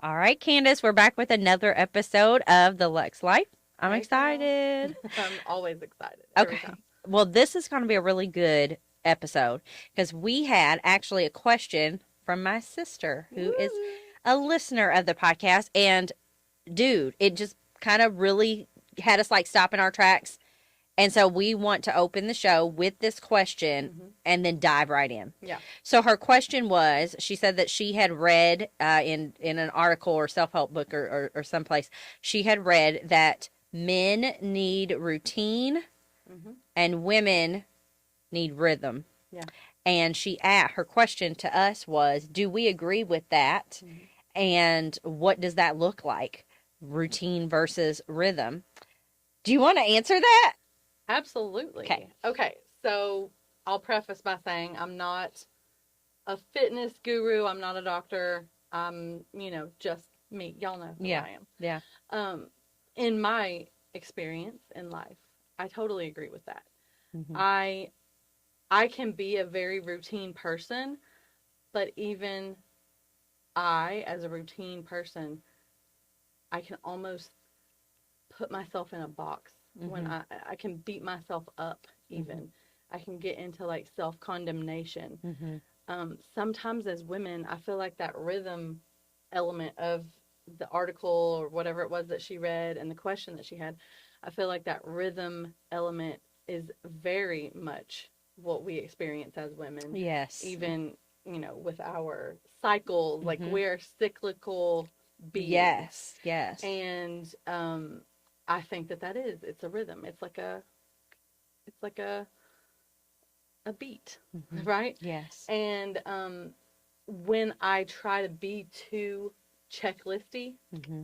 All right, Candace, we're back with another episode of The Luxe Life. I'm Hey, girl. excited. I'm always excited every Okay. time. Well, this is going to be a really good episode because we had actually a question from my sister who is Woo! a listener of the podcast. And dude, it just kind of really had us like stop in our tracks. And so we want to open the show with this question Hmm. and then dive right in. Yeah. So her question was, she said that she had read in an article or self help book or someplace, she had read that men need routine Hmm. and women need rhythm. Yeah. And her question to us was, do we agree with that? Hmm. And what does that look like? Routine versus rhythm. Do you want to answer that? Okay. Absolutely. Okay. So I'll preface by saying I'm not a fitness guru. I'm not a doctor. I'm just me. Y'all know who Yeah. I am. Yeah. Um, in my experience in life, I totally agree with that. Hmm. I I can be a very routine person, but even I, as a routine person, I can almost put myself in a box when Hmm. I can beat myself up Hmm. even. I can get into like self condemnation. Hmm. Sometimes as women, I feel like that rhythm element of the article or whatever it was that she read and the question that she had, I feel like that rhythm element is very much what we experience as women, Yes. even, with our cycles, like Hmm. we're cyclical beings. Yes. Yes. And I think that it's a rhythm. It's like a beat, Hmm. right? Yes. And when I try to be too checklisty, Hmm.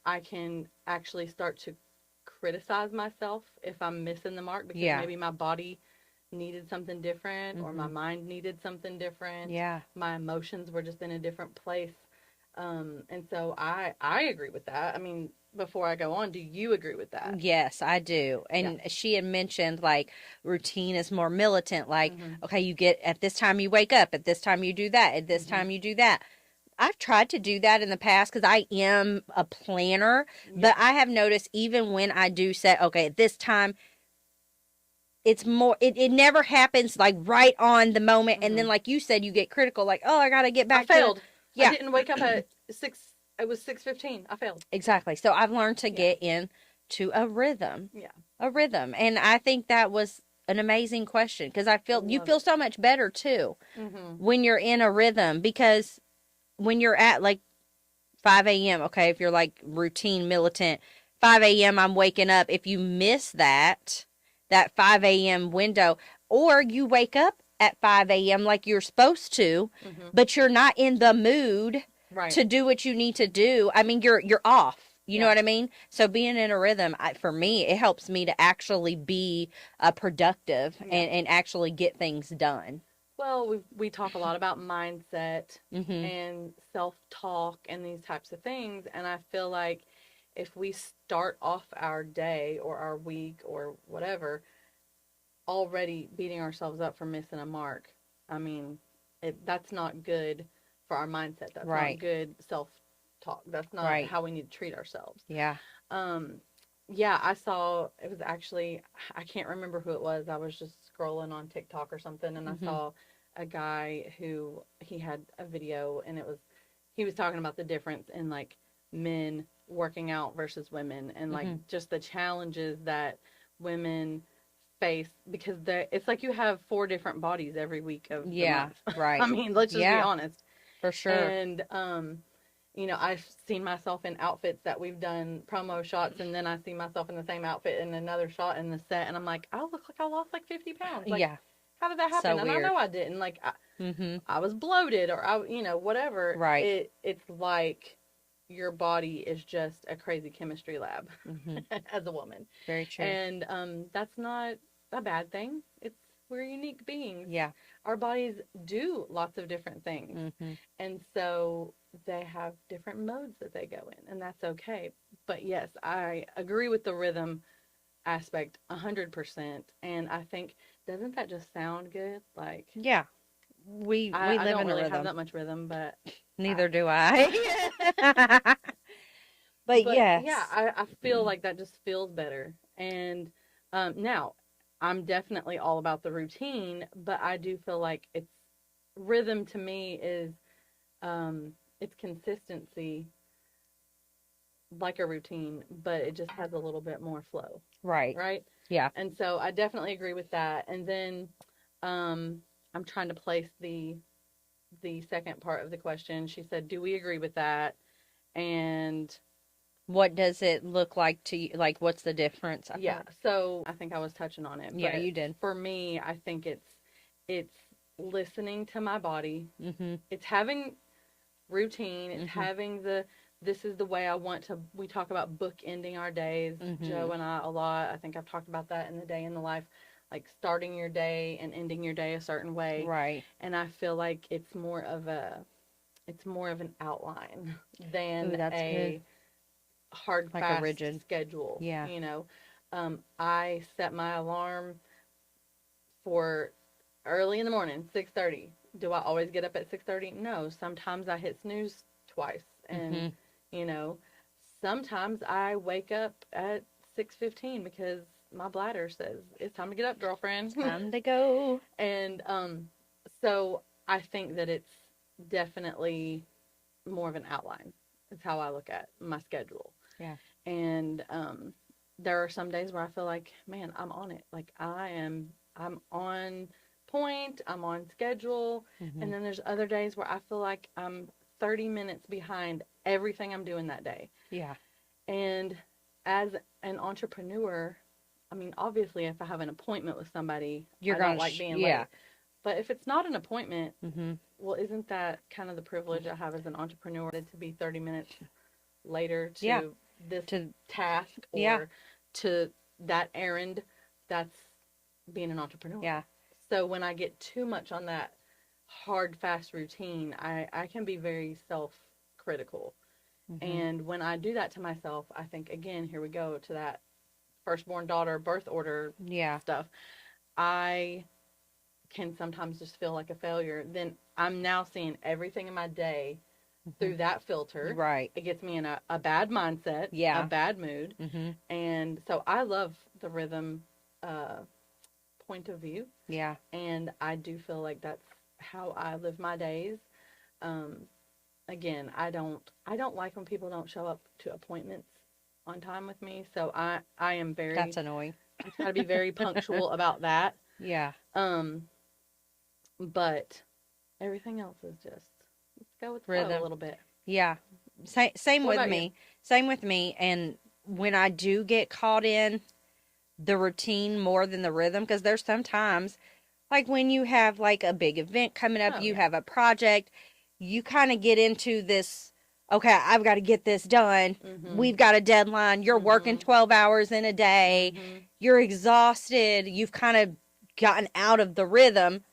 I can actually start to criticize myself if I'm missing the mark because Yeah. maybe my body needed something different or my Hmm. mind needed something different. Yeah. My emotions were just in a different place. And so I agree with that. I mean, before I go on, do you agree with that? Yes, I do. Yeah. And she had mentioned like routine is more militant. Like, Mhm. okay, you get at this time you wake up, at this time you do that, at this Mhm. time you do that. I've tried to do that in the past because I am a planner, but Yeah. I have noticed even when I do set, okay, at this time, it's more, it never happens like right on the moment. And then, Mhm. like you said, you get critical, like, oh, I got to get I back to, failed. I yeah, didn't wake up at 6. It was 6:15. I failed. exactly. So I've learned to Yeah. get into a rhythm, Yeah. a rhythm. And I think that was an amazing question because I feel you Love feel it. so much better too Mhm. when you're in a rhythm because when you're at like 5 a.m., okay, if you're like routine militant, 5 a.m., I'm waking up. If you miss that 5 a.m. window, or you wake up at 5 a.m. like you're supposed to, Mhm. but you're not in the mood Right. to do what you need to do. I mean, you're off. You know Yeah. what I mean? So being in a rhythm, for me, it helps me to actually be productive Yeah. and actually get things done. Well, we talk a lot about mindset Hmm. and self-talk and these types of things, and I feel like if we start off our day or our week or whatever already beating ourselves up for missing a mark, I mean, that's not good for our mindset. That's not Right. good self-talk. That's not Right. how we need to treat ourselves. Yeah. Um, yeah, I saw it was actually I can't remember who it was. I was just scrolling on TikTok or something and I Hmm. saw a guy who he had a video and he was talking about the difference in like men working out versus women and like Hmm. just the challenges that women face because it's like you have four different bodies every week of the Yeah. month. I Right. mean, let's just be Yeah. honest. For sure. And I've seen myself in outfits that we've done promo shots, and then I see myself in the same outfit in another shot in the set, and I'm like, I look like I lost like 50 pounds. Like, Yeah. how did that So happen? And I weird. know I didn't. Like, Hmm. I was bloated, or whatever. Right. It's like your body is just a crazy chemistry lab Hmm. as a woman, Very true. and that's not a bad thing. We're unique beings. Yeah. Our bodies do lots of different things. Hmm. And so they have different modes that they go in, and that's okay. But yes, I agree with the rhythm aspect 100%. And I think, doesn't that just sound good? Like, Yeah. we I live don't in a really have rhythm. that much rhythm, but I, Neither do I. But but yeah, yes. I feel like that just feels better. And now I'm definitely all about the routine, but I do feel like it's rhythm to me is it's consistency like a routine, but it just has a little bit more flow, Right. right? Yeah. And so I definitely agree with that. And then um, I'm trying to place the second part of the question. She said, "Do we agree with that?" And What does it look like to you? Like, what's the difference? I feel yeah, like. so I think I was touching on it, Yeah, but you did. for me, I think it's listening to my body. Mm-hmm. It's having routine. It's Mm-hmm. having the this is the way I want to. We talk about book ending our days, Mm-hmm. Joe and I, a lot. I think I've talked about that in the day in the life, like starting your day and ending your day a certain way. Right. And I feel like it's more of an outline Ooh, than that's good. a hard Like a fast rigid. schedule. Yeah. I set my alarm for early in the morning, 6:30. Do I always get up at 6:30? No, sometimes I hit snooze twice, and Mm-hmm. you know, sometimes I wake up at 6:15 because my bladder says it's time to get up, girlfriend. Time to go. And so I think that it's definitely more of an outline. Is how I look at my schedule. Yeah. And there are some days where I feel like, man, I'm on it. Like I'm on point. I'm on schedule. Mm-hmm. And then there's other days where I feel like I'm 30 minutes behind everything I'm doing that day. Yeah. And as an entrepreneur, I mean, obviously, if I have an appointment with somebody, You're I don't gonna. like being Yeah. late. But if it's not an appointment, Mm-hmm. well, isn't that kind of the privilege I have as an entrepreneur to be 30 minutes later Yeah. to this To. task Yeah. or to that errand? That's being an entrepreneur. Yeah. So when I get too much on that hard, fast routine, I can be very self critical. Mm-hmm. And when I do that to myself, I think, again, here we go to that firstborn daughter birth order Yeah. stuff. I can sometimes just feel like a failure. Then I'm now seeing everything in my day Mm-hmm. through that filter. Right. It gets me in a bad mindset, a Yeah. bad mood. Mm-hmm. And so I love the rhythm uh, point of view. Yeah. And I do feel like that's how I live my days. Um, Again, I don't like when people don't show up to appointments on time with me. So I am That's very annoying. I try to be very punctual about that. Yeah. Um, but everything else is just let's go with the flow a Rhythm. little bit. Yeah. Same What with about you? me. Same with me. And when I do get caught in the routine more than the rhythm, because there's sometimes, like when you have like a big event coming up, Oh you yeah. have a project, you kind of get into this, okay, I've got to get this done. Mhm. We've got a deadline. You're working Mhm. 12 hours in a day. Mhm. You're exhausted. You've kind of gotten out of the rhythm.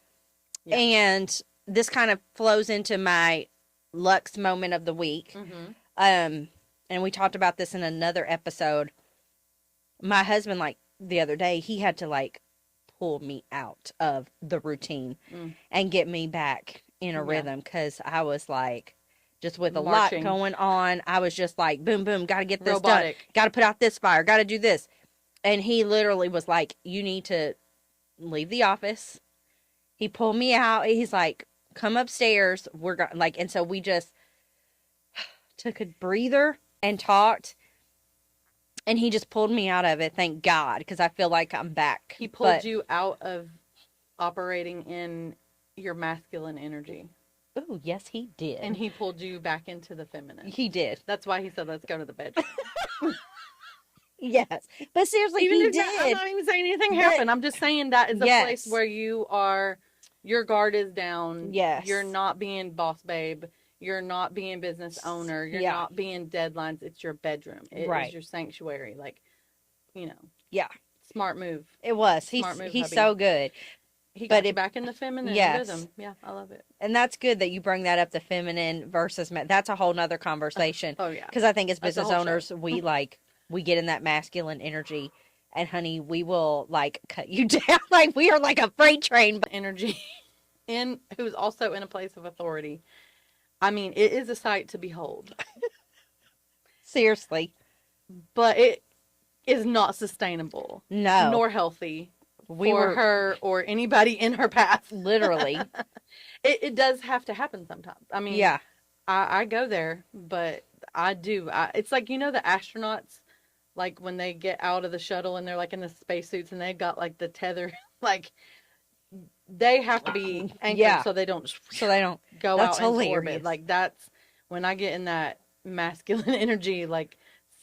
Yeah. And this kind of flows into my Lux moment of the week. Mhm. Um, and we talked about this in another episode. My husband, like the other day, he had to like pull me out of the routine Mm. and get me back in a Yeah. rhythm because I was like, just with a lot Marching. going on, I was just like, boom, boom, got to get this done. Robotic. Got to put out this fire. Got to do this. And he literally was like, you need to leave the office. He pulled me out. He's like, come upstairs. We're going like, and so we just took a breather and talked. And he just pulled me out of it. Thank God. Because I feel like I'm back. He pulled you out of operating in your masculine energy. Oh, yes, he did. And he pulled you back into the feminine. He did. That's why he said, let's go to the bedroom. Yes. But seriously, Even he if that- I'm did. not even saying anything But- happened. I'm just saying that is a Yes. place where you are, your guard is down. Yes. You're not being boss babe. You're not being business owner. You're Yeah. not being deadlines. It's your bedroom. It Right. is your sanctuary. Like, you know. Yeah. Smart move. It was. Smart move, He's hubby. so good. He But got you it- back in the feminine Yes. rhythm. Yeah, I love it. And that's good that you bring that up, the feminine versus that's a whole nother conversation. Oh, yeah. Because I think as That's a business whole owners, show. we get in that masculine energy. And honey, we will like cut you down. Like we are like a freight train. Energy. who's also in a place of authority, I mean, it is a sight to behold, Seriously. but it is not sustainable No. nor healthy We for were her or anybody in her path. literally. It does have to happen sometimes. I mean, Yeah. I go there, but I do. It's like, the astronauts, like when they get out of the shuttle and they're like in the spacesuits and they've got like the tether, like they have to be anchored Yeah. so they don't So they don't. go That's out into orbit. hilarious. Like that's when I get in that masculine energy. Like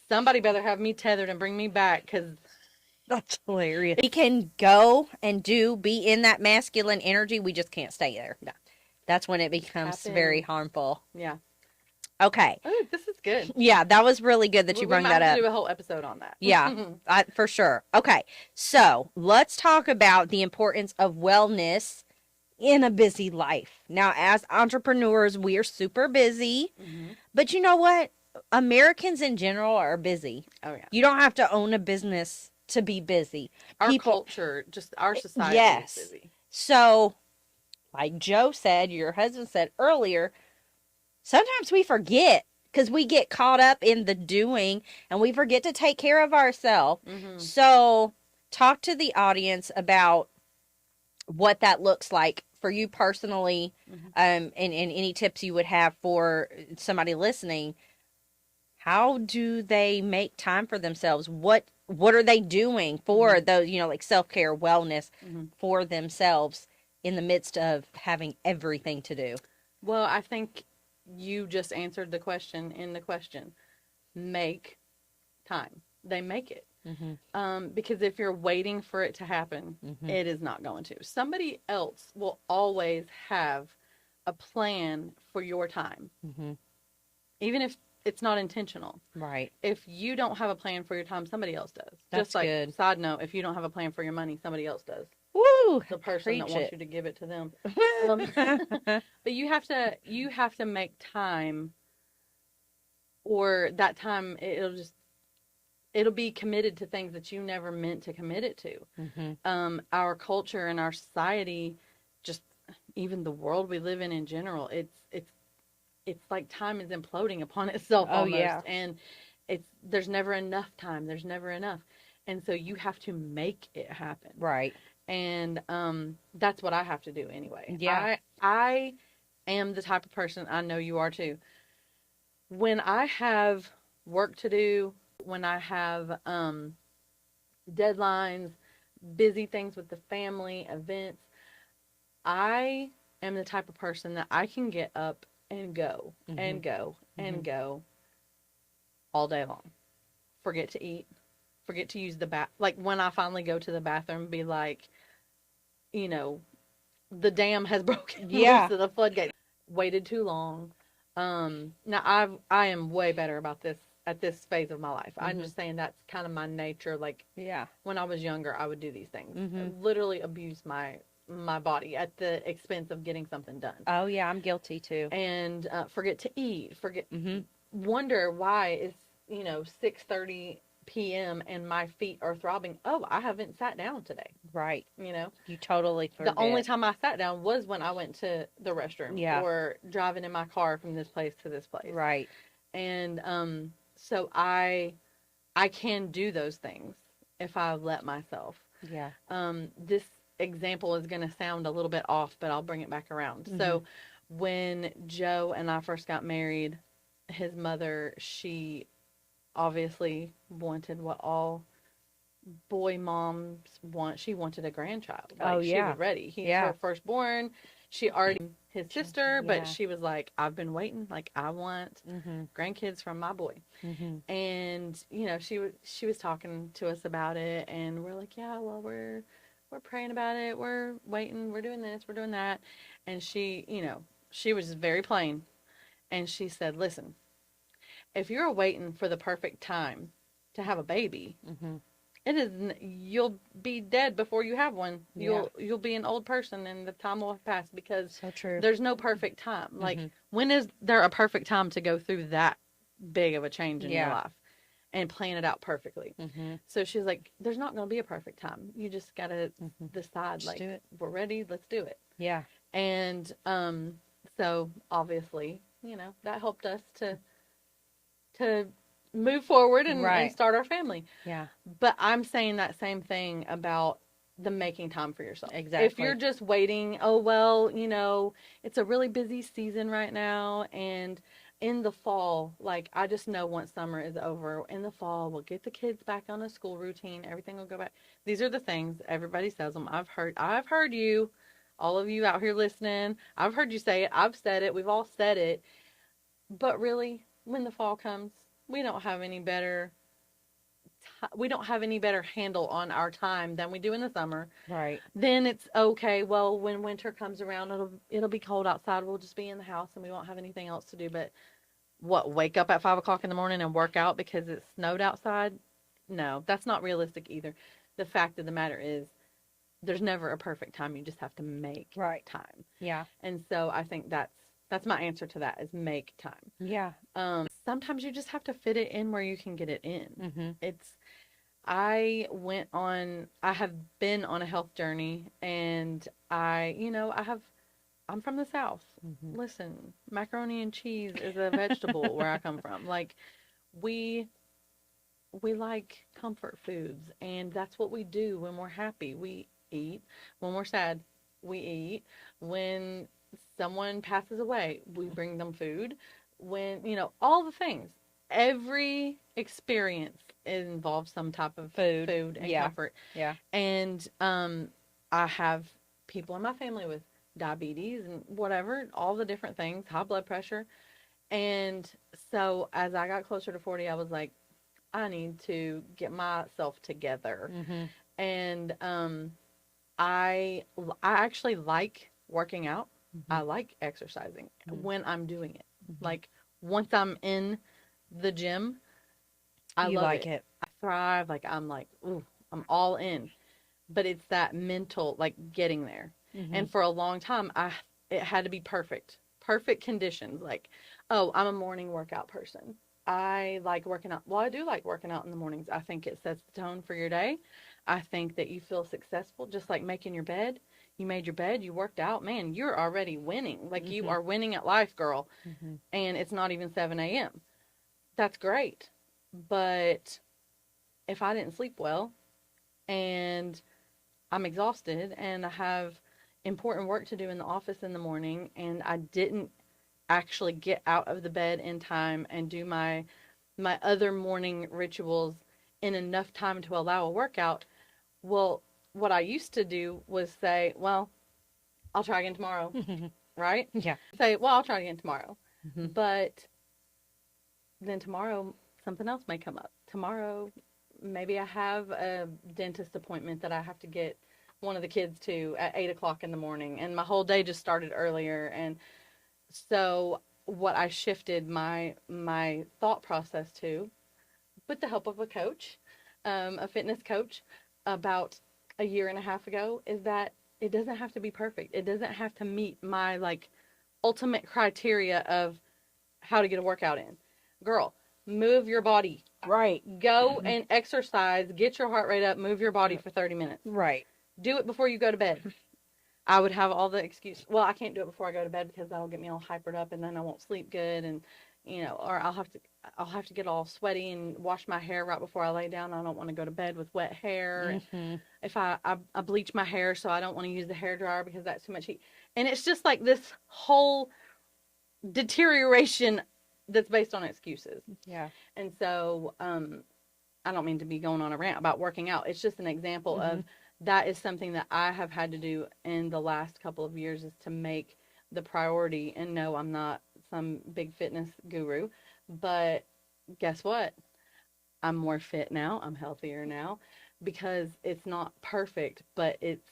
somebody better have me tethered and bring me back because That's hilarious. We can go and be in that masculine energy. We just can't stay there. yeah, That's when it becomes very happen. harmful. Yeah. Okay. Oh, this is good. Yeah, that was really good that you We brought might that have to up. do a whole episode on that. Yeah, for sure. Okay, so let's talk about the importance of wellness in a busy life. Now, as entrepreneurs, we are super busy, Mm-hmm. but you know what? Americans in general are busy. Oh yeah. You don't have to own a business to be busy. Our People, culture, just our society is yes. busy. So, like Joe said, your husband said earlier, sometimes we forget because we get caught up in the doing and we forget to take care of ourselves. Mm-hmm. So, talk to the audience about what that looks like for you personally, Mm-hmm. and any tips you would have for somebody listening. How do they make time for themselves? What are they doing for Mm-hmm. those, like self-care, wellness Mm-hmm. for themselves in the midst of having everything to do? Well, I think you just answered the question in the question. Make time. They make it. Because if you're waiting for it to happen, Mm-hmm. it is not going to. Somebody else will always have a plan for your time, Mm-hmm. even if it's not intentional. Right. If you don't have a plan for your time, somebody else does. That's Just like, good. side note, if you don't have a plan for your money, somebody else does. Woo! The person that Preach wants it. you to give it to them. But you have to make time, or that time it'll be committed to things that you never meant to commit it to. Our culture and our society, just even the world we live in general, it's like time is imploding upon itself Oh, almost, yeah. and there's never enough time. There's never enough, and so you have to make it happen. Right. And that's what I have to do anyway. Yeah. I am the type of person, I know you are too. When I have work to do, when I have deadlines, busy things with the family, events, I am the type of person that I can get up and go and go and go all day long. Forget to eat, forget to use the bath. Like when I finally go to the bathroom, be like, you know, the dam has broken Yeah. loose of the floodgate. Waited too long. Now I am way better about this at this phase of my life. I'm just saying that's kind of my nature. Like Yeah. when I was younger, I would do these things. Mm-hmm. Literally abuse my body at the expense of getting something done. Oh, yeah, I'm guilty too. And forget to eat. Mm-hmm. Wonder why it's 6:30 p.m. and my feet are throbbing. Oh, I haven't sat down today. Right. You know, You totally forget. the only time I sat down was when I went to the restroom, Yeah. or driving in my car from this place to this place. Right. And so I can do those things if I let myself. Yeah. This example is going to sound a little bit off, but I'll bring it back around. So when Joe and I first got married, his mother, she obviously wanted what all boy moms want. She wanted a grandchild. Like, Oh, she yeah. was ready. He's Yeah. her firstborn. She already his sister, Yeah. but she was like, I've been waiting. Like, I want grandkids from my boy. And she was talking to us about it, and we're like, yeah, well, we're praying about it. We're waiting. We're doing this. We're doing that. And she was very plain, and she said, listen, if you're waiting for the perfect time to have a baby, it is you'll be dead before you have one. Yeah. You'll be an old person, and the time will have passed, because So true. there's no perfect time. Like, when is there a perfect time to go through that big of a change in your life and plan it out perfectly? So she's like, there's not going to be a perfect time. You just got to decide, Just like, do it. we're ready, let's do it. Yeah. And so obviously, that helped us to move forward and Right. start our family. Yeah. But I'm saying that same thing about the making time for yourself. If you're Exactly. just waiting, oh, well, it's a really busy season right now. And in the fall, like, I just know once summer is over, in the fall, we'll get the kids back on a school routine. Everything will go back. These are the things everybody says them. I've heard you, all of you out here listening. I've heard you say it. I've said it. We've all said it. But really, when the fall comes, we don't have any better we don't have any better handle on our time than we do in the summer. Right. Then it's okay. Well, when winter comes around, it'll be cold outside. We'll just be in the house and we won't have anything else to do. But what? Wake up at 5 o'clock in the morning and work out because it snowed outside? No, that's not realistic either. The fact of the matter is, there's never a perfect time. You just have to make Right. time. Yeah. And so I think that's my answer to that is make time. Yeah. Sometimes you just have to fit it in where you can get it in. Mm-hmm. It's I have been on a health journey and I'm from the South. Mm-hmm. Listen, macaroni and cheese is a vegetable where I come from. Like, we we like comfort foods and that's what we do when we're happy. We eat. When we're sad, we eat. When someone passes away, we bring them food. When, all the things. Every experience involves some type of Food. food and Yeah. comfort. Yeah. And I have people in my family with diabetes and whatever, all the different things, high blood pressure. And so as I got closer to 40, I was like, I need to get myself together. Mm-hmm. And I actually like working out. Mm-hmm. I like exercising Mm-hmm. when I'm doing it. Mm-hmm. Like, once I'm in the gym, I You love like it. it. I thrive. Like, I'm like, ooh, I'm all in. But it's that mental, like, getting there. Mm-hmm. And for a long time, it had to be perfect, perfect conditions. Like, oh, I'm a morning workout person. I like working out. Well, I do like working out in the mornings. I think it sets the tone for your day. I think that you feel successful, just like making your bed. You made your bed, you worked out, man, you're already winning. Like, you Mm-hmm. are winning at life, girl. Mm-hmm. And it's not even 7 a.m. That's great. But if I didn't sleep well and I'm exhausted and I have important work to do in the office in the morning and I didn't actually get out of the bed in time and do my other morning rituals in enough time to allow a workout, well, what I used to do was say, well, I'll try again tomorrow, right? Yeah. Say, well, I'll try again tomorrow. Mm-hmm. But then tomorrow something else may come up. Tomorrow maybe I have a dentist appointment that I have to get one of the kids to at 8 o'clock in the morning, and my whole day just started earlier. And so what I shifted my thought process to, with the help of a coach, a fitness coach, about a year and a half ago, is that it doesn't have to be perfect. It doesn't have to meet my, like, ultimate criteria of how to get a workout in. Girl, move your body. Right. Go and exercise, get your heart rate up, move your body for 30 minutes. Right. Do it before you go to bed. I would have all the excuse. Well, I can't do it before I go to bed because that'll get me all hypered up, and then I won't sleep good, and or I'll have to get all sweaty and wash my hair right before I lay down. I don't want to go to bed with wet hair. Mm-hmm. If I bleach my hair, so I don't want to use the hair dryer because that's too much heat. And it's just like this whole deterioration that's based on excuses. Yeah. And so I don't mean to be going on a rant about working out. It's just an example Mm-hmm. of that is something that I have had to do in the last couple of years, is to make the priority. And no, I'm not some big fitness guru, but guess what? I'm more fit now. I'm healthier now because it's not perfect, but it's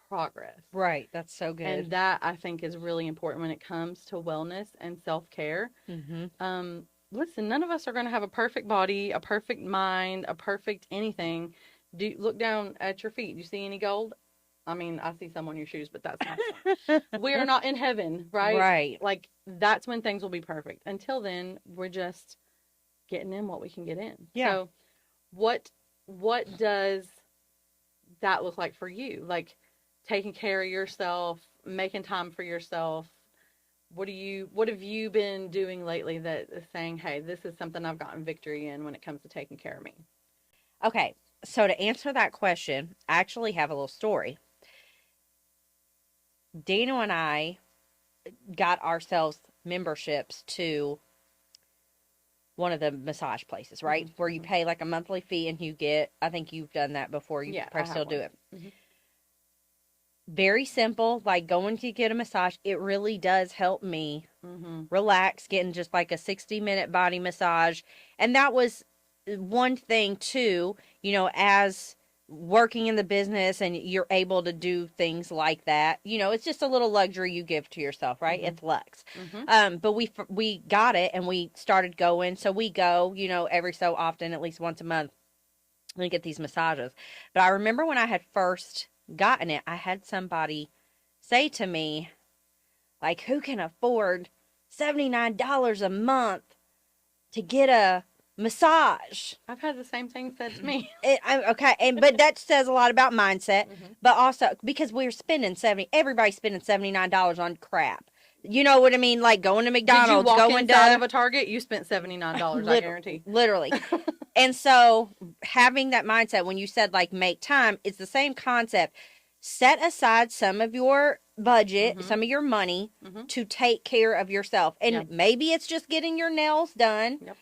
progress. Right. That's so good. And that, I think, is really important when it comes to wellness and self-care. Mm-hmm. Listen, none of us are going to have a perfect body, a perfect mind, a perfect anything. Look down at your feet. Do you see any gold? I mean, I see some on your shoes, but that's not. We are not in heaven, right? Right. Like, that's when things will be perfect. Until then, we're just getting in what we can get in. Yeah. So, what does that look like for you? Like, taking care of yourself, making time for yourself. What have you been doing lately that is saying, hey, this is something I've gotten victory in when it comes to taking care of me? Okay, so to answer that question, I actually have a little story. Dana and I got ourselves memberships to one of the massage places, right? Where you Hmm. pay like a monthly fee and you get, I think you've done that before. You Yeah, I probably have still do one. it. Hmm. Very simple, like going to get a massage. It really does help me Hmm. relax, getting just like a 60-minute body massage. And that was one thing too, as working in the business and you're able to do things like that. It's just a little luxury you give to yourself, right? Hmm. It's Lux. Hmm. But we got it and we started going. So we go, every so often, at least once a month, and get these massages. But I remember when I had first gotten it, I had somebody say to me, like, who can afford $79 a month to get a massage? I've had the same thing said to me. Okay, but that says a lot about mindset. Hmm. But also because we're spending everybody's spending $79 on crap. You know what I mean? Like going to Did you McDonald's, walk going inside of to a Target? You spent $79, I guarantee. literally. And so having that mindset when you said like make time, it's the same concept. Set aside some of your budget, Hmm. some of your money Hmm. to take care of yourself. And Yep. maybe it's just getting your nails done. Yep.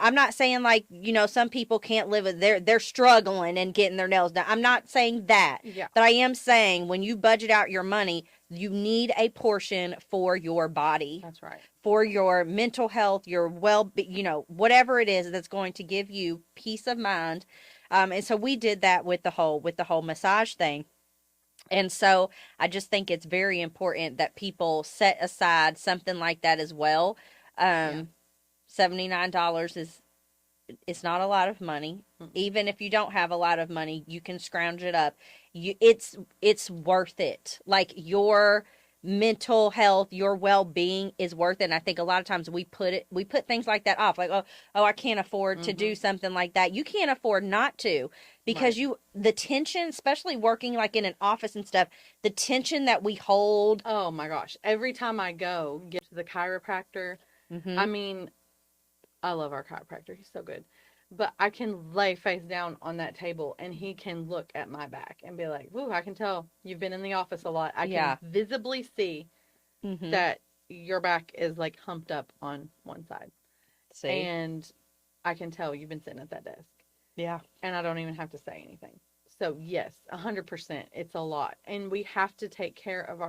I'm not saying like, some people can't live with they're struggling and getting their nails done. I'm not saying that. Yeah. But I am saying when you budget out your money, you need a portion for your body, That's right. for your mental health, your whatever it is that's going to give you peace of mind. And so we did that with the whole massage thing. And so I just think it's very important that people set aside something like that as well. Yeah. $79 is it's not a lot of money. Mm-mm. Even if you don't have a lot of money, you can scrounge it up. It's worth it. Like your mental health, your well-being is worth it. And I think a lot of times we put things like that off. Like, oh, I can't afford to Hmm. do something like that. You can't afford not to because Right. the tension, especially working like in an office and stuff, the tension that we hold. Oh my gosh. Every time I go get to the chiropractor, I Mhm. mean, I love our chiropractor. He's so good. But I can lay face down on that table and he can look at my back and be like, "Woo, I can tell you've been in the office a lot. I can Yeah. visibly see Mhm. that your back is like humped up on one side. See. And I can tell you've been sitting at that desk." Yeah. And I don't even have to say anything. So, yes, 100%. It's a lot. And we have to take care of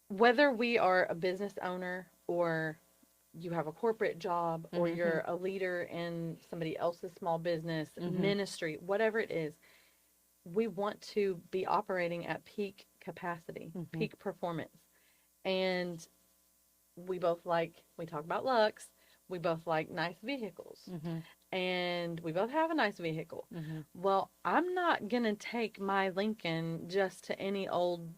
whether we are a business owner or you have a corporate job or Mhm. you're a leader in somebody else's small business, Mhm. ministry, whatever it is, we want to be operating at peak capacity, Mhm. peak performance. And we talk about Lux, we both like nice vehicles. Mhm. And we both have a nice vehicle. Mhm. Well, I'm not going to take my Lincoln just to any old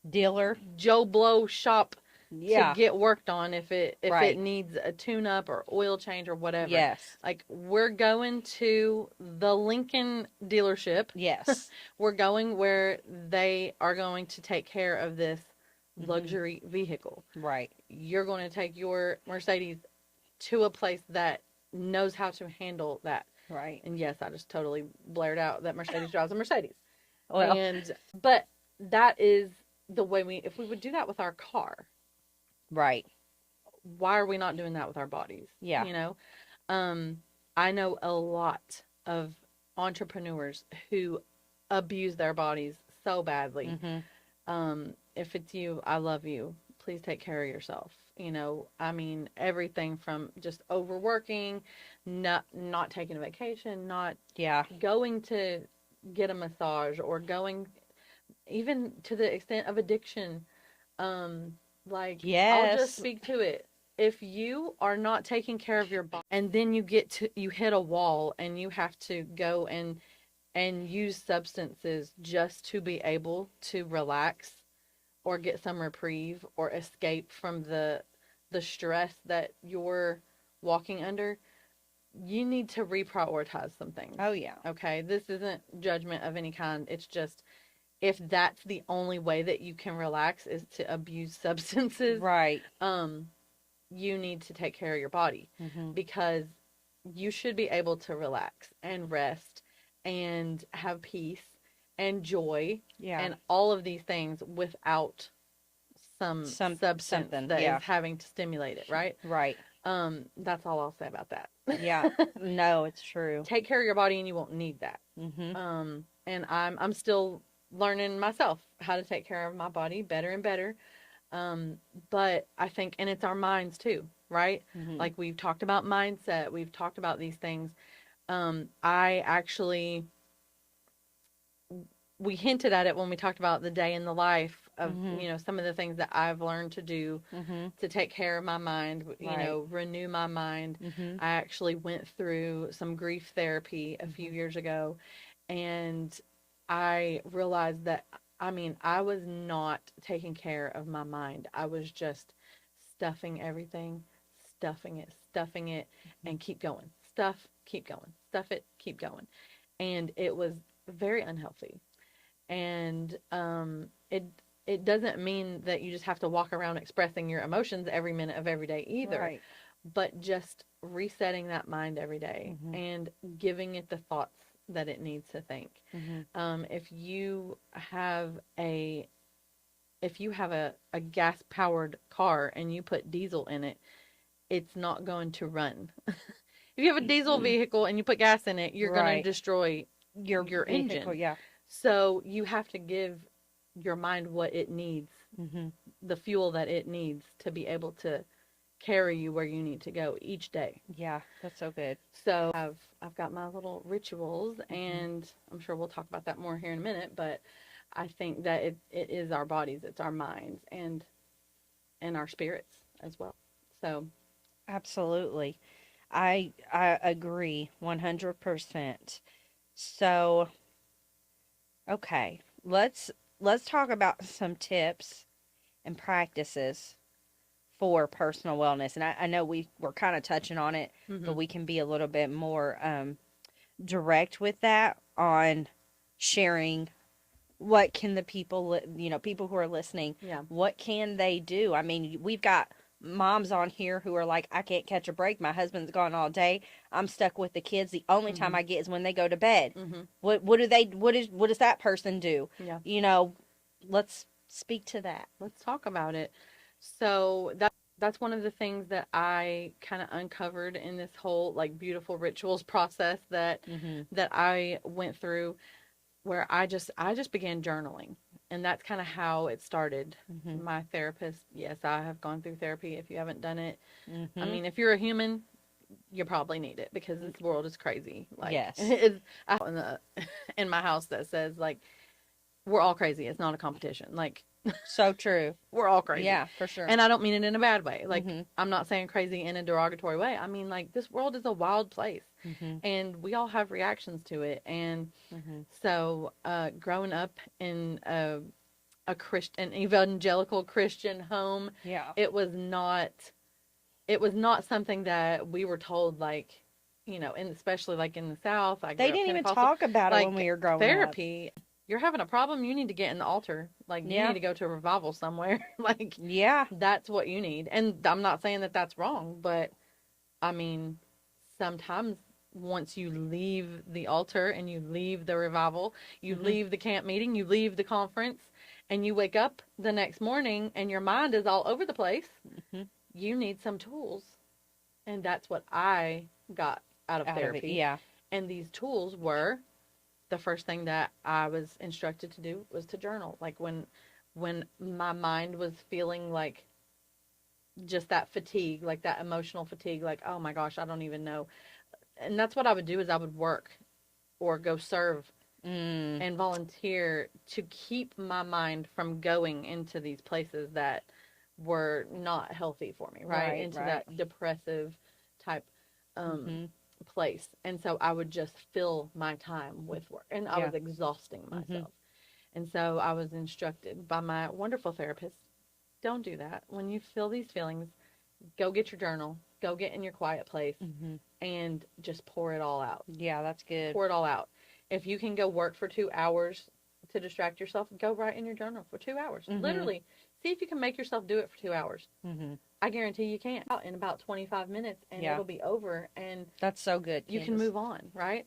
Dealer. Joe Blow shop to Yeah. get worked on if it Right. needs a tune up or oil change or whatever. Yes. Like we're going to the Lincoln dealership. Yes. We're going where they are going to take care of this Mhm. luxury vehicle. Right. You're going to take your Mercedes to a place that knows how to handle that. Right. And yes, I just totally blared out that Mercedes drives a Mercedes. Well. And but that is the way if we would do that with our car, Right. why are we not doing that with our bodies? Yeah. You know? Um, I know a lot of entrepreneurs who abuse their bodies so badly. Mhm. If it's you, I love you. Please take care of yourself. I mean, everything from just overworking, not taking a vacation, not Yeah. going to get a massage, or going even to the extent of addiction. Um, like I'll just Yes. speak to it. If you are not taking care of your body and then you hit a wall and you have to go and use substances just to be able to relax or get some reprieve or escape from the stress that you're walking under, you need to reprioritize some things. Oh yeah. Okay? This isn't judgment of any kind. It's just if that's the only way that you can relax is to abuse substances, Right. um, you need to take care of your body, Mhm. because you should be able to relax and rest and have peace and joy Yeah. and all of these things without some substance Something. that Yeah. is having to stimulate it, right? Right. That's all I'll say about that. Yeah. No, it's true. Take care of your body and you won't need that. Mhm. And I'm still learning myself how to take care of my body better and better. Um, but I think, and it's our minds too, right? Mhm. Like we've talked about mindset, we've talked about these things. I actually, we hinted at it when we talked about the day in the life of, Mhm. some of the things that I've learned to do Mhm. to take care of my mind, Right. renew my mind. Mhm. I actually went through some grief therapy a few Mhm. years ago, and I realized that, I mean, I was not taking care of my mind. I was just stuffing everything, stuffing it, Mhm. and keep going. Stuff, keep going. Stuff it, keep going. And it was very unhealthy. And it doesn't mean that you just have to walk around expressing your emotions every minute of every day either, Right. but just resetting that mind every day Mhm. and giving it the thoughts that it needs to think. Mhm. If you have a gas powered car and you put diesel in it, it's not going to run. If you have a diesel vehicle and you put gas in it, you're going to Right. destroy Your your vehicle. engine. Yeah. So you have to give your mind what it needs, Mhm. the fuel that it needs to be able to carry you where you need to go each day. Yeah. That's so good. So I've got my little rituals, Mhm. and I'm sure we'll talk about that more here in a minute, but I think that it is our bodies, it's our minds, and our spirits as well. So Absolutely. I agree 100%. So, okay. Let's talk about some tips and practices for personal wellness. And I know we were kind of touching on it, but mhm. we can be a little bit more direct with that on sharing what can the people, people who are listening, Yeah. what can they do? I mean, we've got moms on here who are like, I can't catch a break. My husband's gone all day. I'm stuck with the kids. The only time Mhm. I get is when they go to bed. Mhm. What does that person do? Yeah. You know, let's speak to that. Let's talk about it. So that's one of the things that I kind of uncovered in this whole like beautiful rituals process Mhm. that I went through, where I just began journaling. And that's kind of how it started. Mhm. My therapist, yes, I have gone through therapy. If you haven't done it, I Mhm. mean, if you're a human, you probably need it, because this world is crazy. Like Yes. it's in the in my house that says like we're all crazy. It's not a competition. Like So true. we're all crazy. Yeah, for sure. And I don't mean it in a bad way. Like, Mhm. I'm not saying crazy in a derogatory way. I mean, like, this world is a wild place, Mhm. and we all have reactions to it. And Mhm. so, growing up in a Christian, an evangelical Christian home, Yeah. it was not, it was not something that we were told, like, and especially like in the South, I They grew up didn't even Pentecostal, talk about it when we like were growing up. therapy. You're having a problem, you need to get in the altar. Like, you need Yeah. to go to a revival somewhere. Like, Yeah. that's what you need. And I'm not saying that that's wrong, but I mean, sometimes once you leave the altar and you leave the revival, you Mhm. leave the camp meeting, you leave the conference, and you wake up the next morning and your mind is all over the place, Mhm. you need some tools. And that's what I got out of Out of it. therapy. Yeah. And these tools were, the first thing that I was instructed to do was to journal. Like when my mind was feeling like just that fatigue, like that emotional fatigue, like, oh my gosh, I don't even know. And that's what I would do, is I would work or go serve Mm. and volunteer to keep my mind from going into these places that were not healthy for me, right? Right. Into Right. that depressive type um, Mhm. place. And so I would just fill my time with work, and I Yeah. was exhausting Mhm. myself. And so I was instructed by my wonderful therapist, don't do that. When you feel these feelings, go get your journal, go get in your quiet place, Mhm. and just pour it all out. Yeah, that's good. Pour it all out. If you can go work for 2 hours to distract yourself, go write in your journal for 2 hours. Mm-hmm. Literally, see if you can make yourself do it for 2 hours. Mm-hmm. I guarantee you can't. In about 25 minutes, and Yeah. it'll be over, and That's so good, you can Candace. move on, right?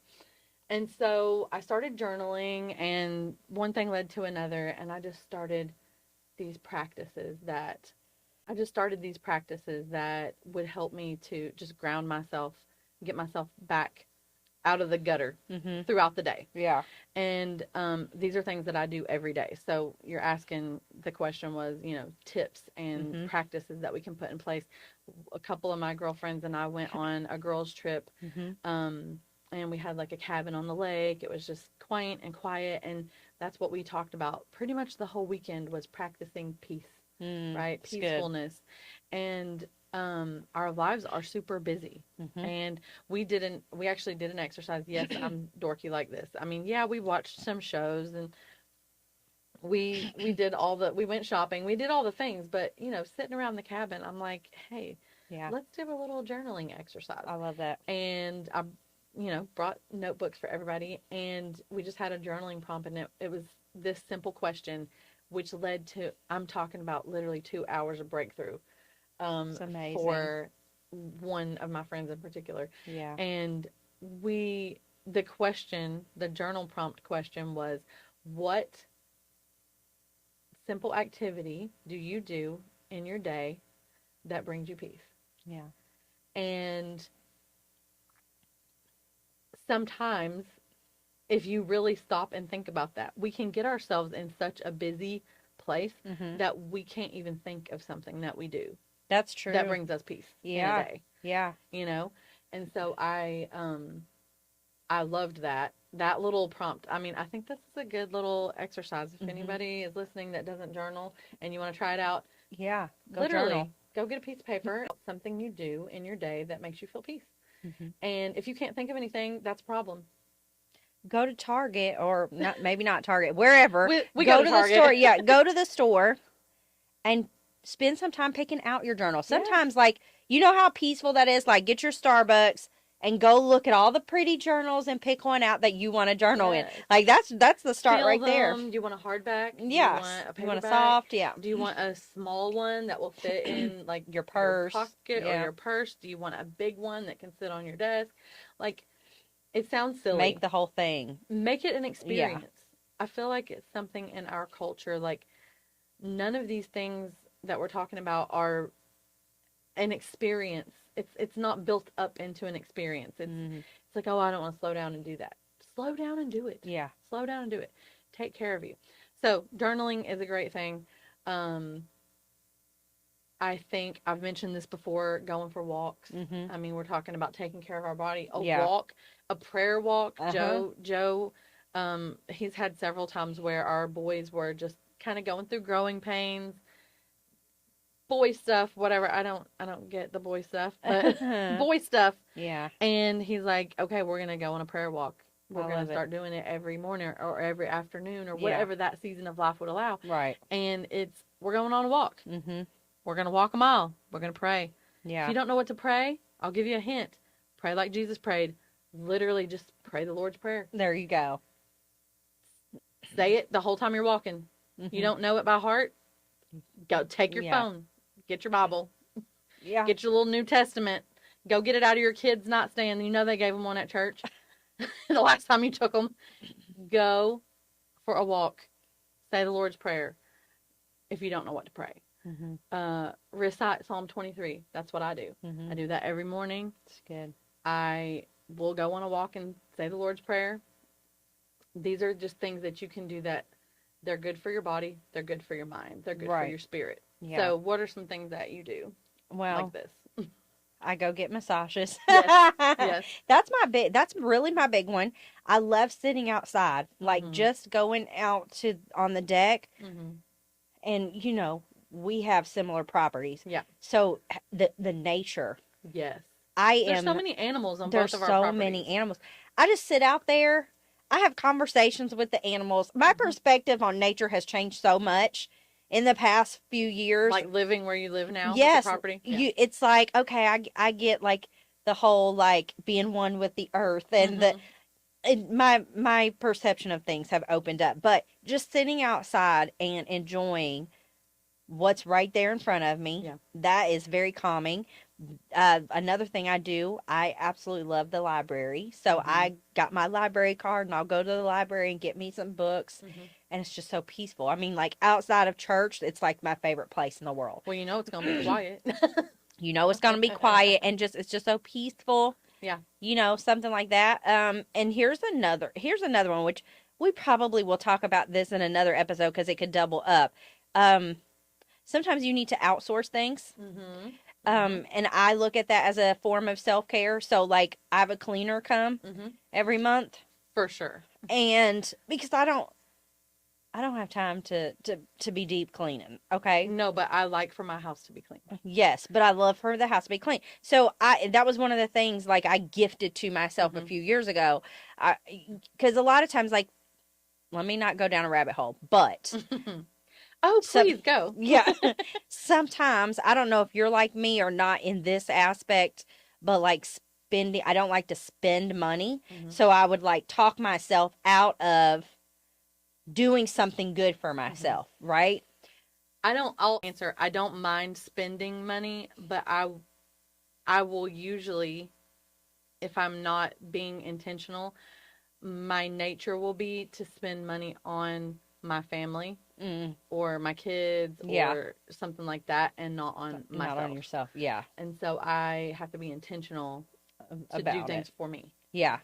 And so I started journaling, and one thing led to another, and I just started these practices that would help me to just ground myself, get myself back out of the gutter Mm-hmm. throughout the day. Yeah. And these are things that I do every day. So you're asking, the question was, tips and Mm-hmm. practices that we can put in place. A couple of my girlfriends and I went on a girls' trip, Mm-hmm. and we had like a cabin on the lake. It was just quaint and quiet, and that's what we talked about. Pretty much the whole weekend was practicing peace, right? It's good. Peacefulness. And our lives are super busy. Mm-hmm. And we actually did an exercise. Yes, I'm dorky like this. I mean, yeah, we watched some shows, and we went shopping, we did all the things, but sitting around the cabin, I'm like, hey, Yeah. let's do a little journaling exercise. I love that. And I brought notebooks for everybody, and we just had a journaling prompt, and it was this simple question, which led to, I'm talking about literally 2 hours of breakthrough, It's amazing. for one of my friends in particular. Yeah. And the journal prompt question was, what simple activity do you do in your day that brings you peace? Yeah. And sometimes, if you really stop and think about that, we can get ourselves in such a busy place Mm-hmm. that we can't even think of something that we do That's true. that brings us peace in a day. Yeah. And so I loved that little prompt. I mean, I think this is a good little exercise. If Mm-hmm. anybody is listening that doesn't journal and you want to try it out, Yeah. Go literally journal. go get a piece of paper, something you do in your day that makes you feel peace. Mm-hmm. And if you can't think of anything, that's a problem. Go to Target, or maybe not Target, wherever. We go go to to the Target. store. Yeah, go to the store and spend some time picking out your journal. Sometimes, like, you know how peaceful that is? Like, get your Starbucks and go look at all the pretty journals and pick one out that you want to journal in. Like, that's the start Feel right them. there. Do you want a hardback? Yes. Do you want a paperback? Soft? Yeah. Do you want a small one that will fit in, like, your purse, your pocket, or your purse? Do you want a big one that can sit on your desk? Like, it sounds silly. Make the whole thing. Make it an experience. I feel like it's something in our culture, like, none of these things that we're talking about are an experience. It's not built up into an experience. It's like, oh, I don't want to slow down and do that. Slow down and do it. Yeah. Slow down and do it. Take care of you. So journaling is a great thing. I think I've mentioned this before, going for walks. Mm-hmm. I mean, we're talking about taking care of our body. A Yeah. walk, a prayer walk. Uh-huh. Joe, he's had several times where our boys were just kind of going through growing pains, boy stuff, whatever. I don't get the boy stuff, but boy stuff. Yeah. And he's like, okay, we're going to go on a prayer walk. We're I going love to start doing it every morning or every afternoon or whatever that season of life would allow. Right. And we're going on a walk. Mm-hmm. We're going to walk a mile. We're going to pray. Yeah. If you don't know what to pray, I'll give you a hint. Pray like Jesus prayed. Literally just pray the Lord's Prayer. There you go. Say it the whole time you're walking. Mm-hmm. You don't know it by heart? Go take your phone. Get your Bible. Yeah. Get your little New Testament. Go get it out of your kids' nightstand. You know they gave them one at church. The last time you took them. Go for a walk. Say the Lord's Prayer if you don't know what to pray. Mm-hmm. Recite Psalm 23. That's what I do. Mm-hmm. I do that every morning. It's good. I will go on a walk and say the Lord's Prayer. These are just things that you can do that they're good for your body. They're good for your mind. They're good for your spirit. Yeah. So what are some things that you do like this? I go get massages. Yes. That's really my big one. I love sitting outside, like just going out on the deck. Mm-hmm. And, we have similar properties. Yeah. So the nature. Yes. There's so many animals on both of our properties. There's so many animals. I just sit out there. I have conversations with the animals. My perspective on nature has changed so much in the past few years. Like living where you live now? Yes. With the property? Yeah. It's like, okay, I get like the whole like being one with the earth and my perception of things have opened up. But just sitting outside and enjoying what's right there in front of me, Yeah. that is very calming. Another thing I do, I absolutely love the library. So Mm-hmm. I got my library card and I'll go to the library and get me some books. Mm-hmm. And it's just so peaceful. I mean, like outside of church, it's like my favorite place in the world. Well, you know it's gonna be quiet. You know, it's going to be quiet and it's just so peaceful. Yeah. You know, something like that. And here's another one, which we probably will talk about this in another episode because it could double up. Um, Sometimes you need to outsource things. Mm-hmm. Mm-hmm. And I look at that as a form of self care. So, like, I have a cleaner come Mm-hmm. every month, For sure. and because I don't have time to be deep cleaning. Okay, No, but I like for my house to be clean. yes, but I love for the house to be clean. So that was one of the things like I gifted to myself a Mm-hmm. few years ago. I Because a lot of times, like, let me not go down a rabbit hole, but Oh, some please go. yeah, sometimes I don't know if you're like me or not in this aspect, but like spending, I don't like to spend money, Mm-hmm. so I would like talk myself out of doing something good for Mm-hmm. myself, right? I'll answer. I don't mind spending money, but I will usually, if I'm not being intentional, my nature will be to spend money on my family Mm, or my kids yeah, or something like that and not on not on myself. yourself. Yeah, And so I have to be intentional to do about it. things for me. Yeah.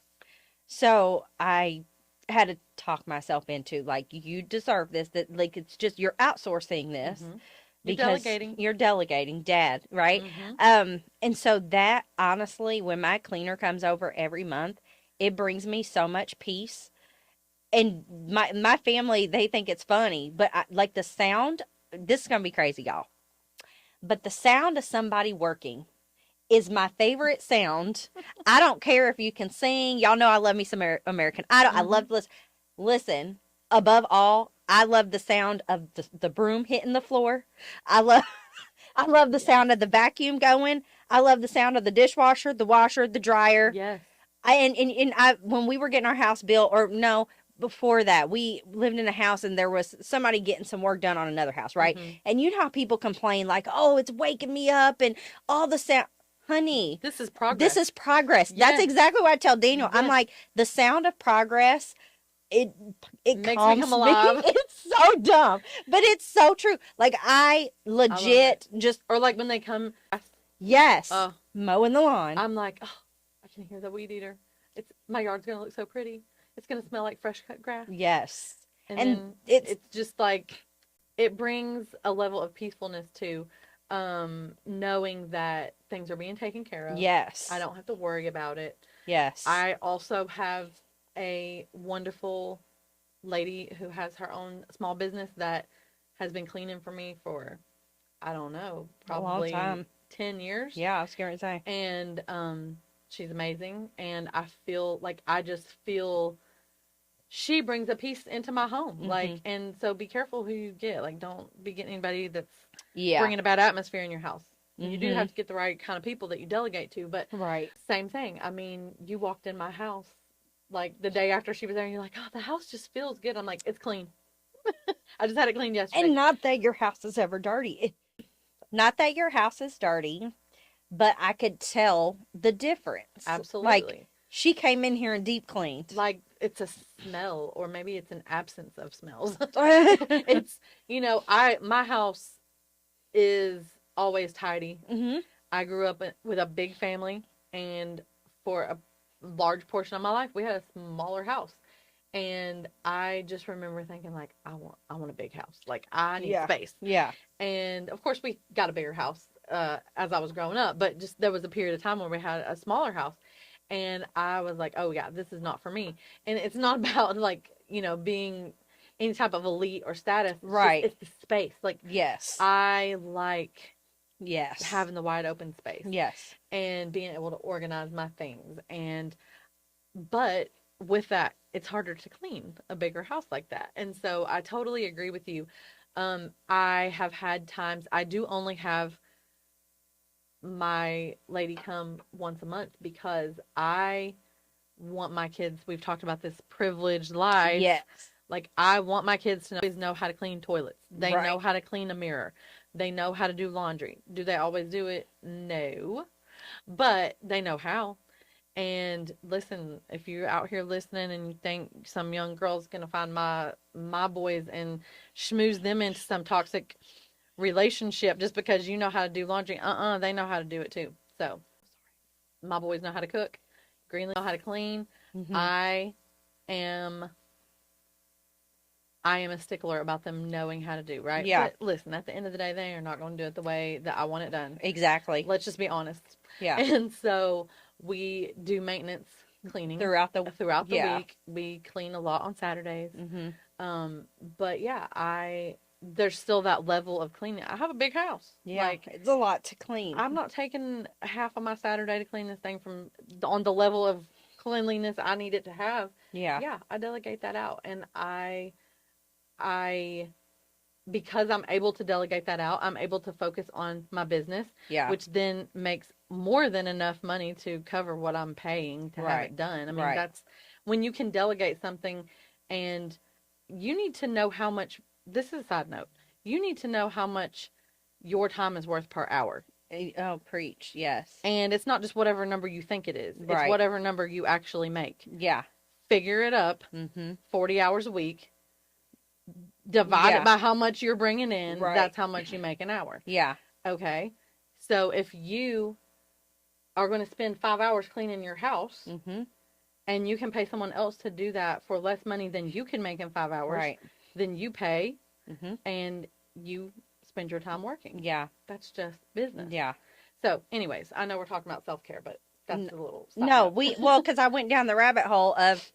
So I had to talk myself into like you deserve this. That like it's just you're outsourcing this Mm-hmm. You're because delegating. you're delegating, Dad, right? Mm-hmm. And so that honestly, when my cleaner comes over every month, it brings me so much peace. And my family, they think it's funny, but like the sound. This is gonna be crazy, y'all. But the sound of somebody working is my favorite sound. I don't care if you can sing. Y'all know I love me some American Idol. I Mm-hmm. love to listen. Above all, I love the sound of the broom hitting the floor. I love I love the Yes. sound of the vacuum going. I love the sound of the dishwasher, the washer, the dryer. Yes. I when we were getting our house built, or no, before that, we lived in a house and there was somebody getting some work done on another house, right? Mm-hmm. And you know how people complain like, "Oh, it's waking me up," and all the sound. Honey, This is this progress. is progress. That's Yes. exactly what I tell Daniel. I'm Yes. like, the sound of progress, it it Makes me come calms me. alive. It's so dumb, but it's so true. Like I I love it. legit just Or like when they come, yes, uh, mowing the lawn. I'm like, oh, I can hear the weed eater. It's my yard's gonna look so pretty. It's gonna smell like fresh cut grass. Yes. And And then it's it's just like it brings a level of peacefulness too, knowing that things are being taken care of. yes. I don't have to worry about it. Yes. I also have a wonderful lady who has her own small business that has been cleaning for me for I don't know, A long probably time. 10 years. Yeah, I was going to say. And she's amazing and I feel like I just feel she brings a peace into my home. Like, Mm-hmm. and so be careful who you get. Like, don't be getting anybody that's Yeah. bringing a bad atmosphere in your house. You do Mm-hmm. have to get the right kind of people that you delegate to, but Right. same thing. I mean, you walked in my house like the day after she was there and you're like, oh, the house just feels good. I'm like, it's clean. I just had it cleaned yesterday. And not that your house is ever dirty. Not that your house is dirty, but I could tell the difference. Like Absolutely. she came in here and deep cleaned. Like it's a smell or maybe it's an absence of smells. Mm-hmm. It's, my house is always tidy. I grew up with a big family, and for a large portion of my life, we had a smaller house. And I just remember thinking, like, I want a big house. Like, I need Yeah. space. Yeah. And of course, we got a bigger house as I was growing up, but just there was a period of time where we had a smaller house. And I was like, oh, yeah, this is not for me. And it's not about, like, being any type of elite or status. It's Right. Just, it's the space. Like, Yes. I like Yes. having the wide open space Yes. and being able to organize my things. But with that, it's harder to clean a bigger house like that. And so I totally agree with you. I have had times, I do only have my lady come once a month because I want my kids, we've talked about this privileged life. Yes. Like, I want my kids to always know how to clean toilets. They know Right. how to clean a mirror. They know how to do laundry. Do they always do it? No. But they know how. And listen, if you're out here listening and you think some young girl's gonna find my boys and schmooze them into some toxic relationship just because you know how to do laundry, they know how to do it too. So my boys know how to cook. Greenlee know how to clean. Hmm. I am I am a stickler about them knowing how to do, right? Yeah. But listen, at the end of the day, they are not going to do it the way that I want it done. Exactly. Let's just be honest. Yeah. And so we do maintenance cleaning Throughout the. throughout the Yeah. week. We clean a lot on Saturdays. Hmm. But yeah, I there's still that level of cleaning. I have a big house. Yeah. Like, It's a lot to clean. I'm not taking half of my Saturday to clean this thing from on the level of cleanliness I need it to have. Yeah. Yeah, I delegate that out, and I because I'm able to delegate that out, I'm able to focus on my business, Yeah. which then makes more than enough money to cover what I'm paying to have Right. it done. I mean, Right. that's when you can delegate something, and you need to know how much, this is a side note, you need to know how much your time is worth per hour. Oh, preach. Yes. And it's not just whatever number you think it is, it's Right. whatever number you actually make. Yeah. Figure it up, Hmm. 40 hours a week, divide Yeah. it by how much you're bringing in. Right. That's how much you make an hour. Yeah. Okay. So if you are going to spend 5 hours cleaning your house, Hmm. and you can pay someone else to do that for less money than you can make in 5 hours, Right. then you pay Hmm. and you spend your time working. Yeah. That's just business. Yeah. So, anyways, I know we're talking about self care, but that's a little side No, note. well, because I went down the rabbit hole of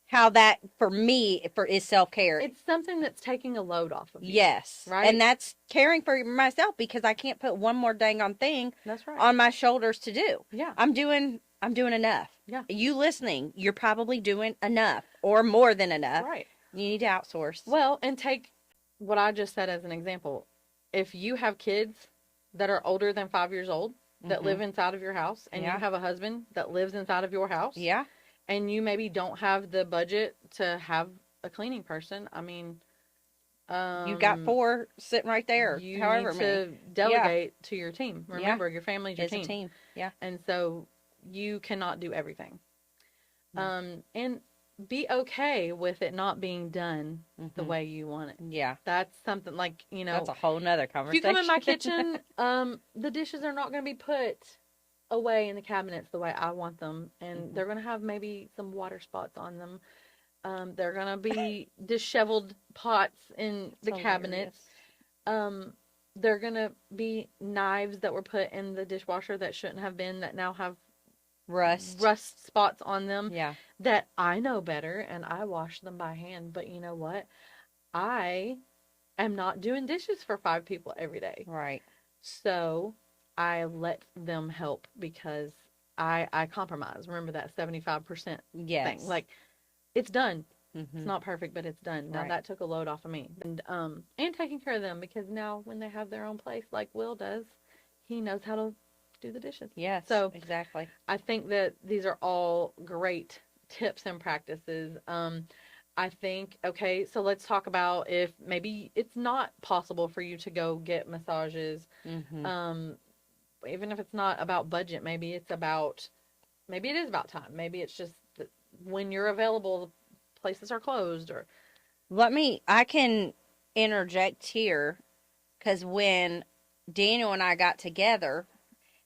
how that for me is self care. It's something that's taking a load off of you. Yes, Right? and that's caring for myself because I can't put one more dang on thing That's right. on my shoulders to do. Yeah. I'm doing enough. Yeah. You listening, you're probably doing enough or more than enough. Right. You need to outsource. Well, and take what I just said as an example. If you have kids that are older than 5 years old that live inside of your house, and Yeah. you have a husband that lives inside of your house, Yeah. and you maybe don't have the budget to have a cleaning person, I mean, You got 4 sitting right there. you However need many. to delegate to your team. Yeah. Remember, your family's your It's a team. Yeah. and so you cannot do everything. Mm. And be okay with it not being done the Mhm. way you want it. Yeah. That's something like, That's a whole nother if conversation. you come in my kitchen, the dishes are not going to be put away in the cabinets the way I want them, and they're going to have maybe some water spots on them. They're going to be disheveled pots in the cabinets. They're going to be knives that were put in the dishwasher that shouldn't have been, that now have rust spots on them. Yeah. That I know better, and I wash them by hand. But you know what? I am not doing dishes for 5 people every day. Right. So I let them help because I compromise. Remember that 75% Yes. thing. Like, it's done. Mm-hmm. It's not perfect, but it's done. Now Right. that took a load off of me. And taking care of them, because now when they have their own place, like Will does, he knows how to do the dishes. Yes. So exactly. I think that these are all great tips and practices. I think, okay, so let's talk about if maybe it's not possible for you to go get massages. Mm-hmm. Even if it's not about budget, maybe it is about time. Maybe it's just that when you're available, places are closed, or. I can interject here because when Daniel and I got together,